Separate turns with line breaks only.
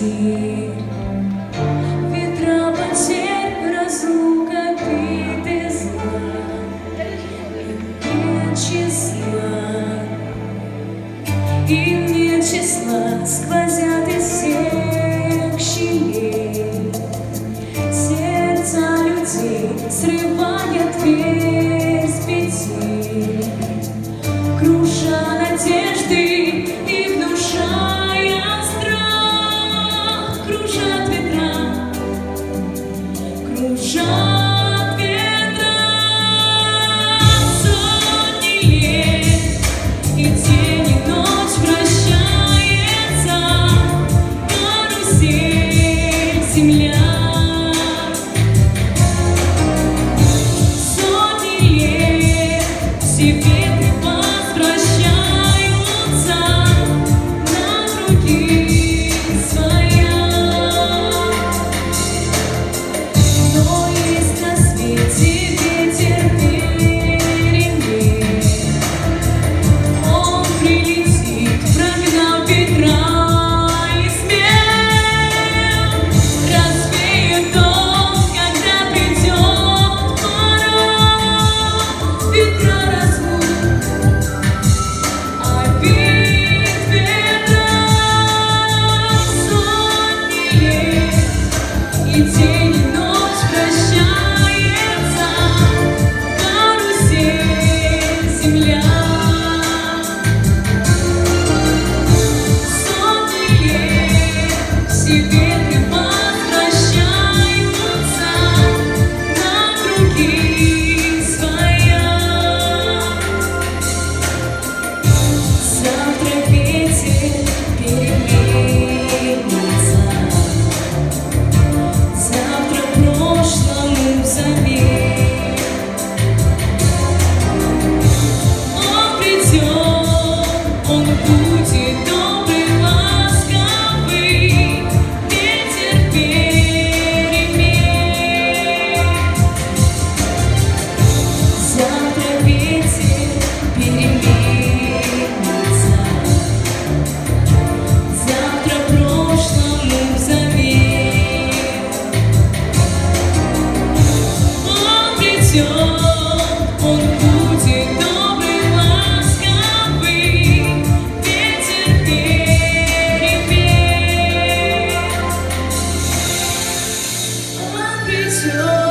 прийти. Ветра потерь, разлука, обиды, зла, нет числа, им нет числа, сквозят из всех щелей сердца людей, срывая дверь с петель, круша надежды и внушая страх. Кружат ветра, кружат ветра, сотни лет, и день и ночь вращается карусель земля. Сотни лет все ветры возвращаются на круги своя. Но есть на свете ветер перемен, он прилетит, прогнав ветра и смех, развеет он, когда придет пора. Ветра разлук, обид, ветра, сотни лет, и день и ночь прощается карусель земля. Сотни лет все ветры возвращаются на круги своя. Завтра ветер переменится, завтра прошлому заменит. Он придет, он будет добрый, ласковый, ветер перемен. Завтра ветер переменится, завтра прошлому заменит. Он придет, он будет добрый, ласковый, ветер перемен. Он придет.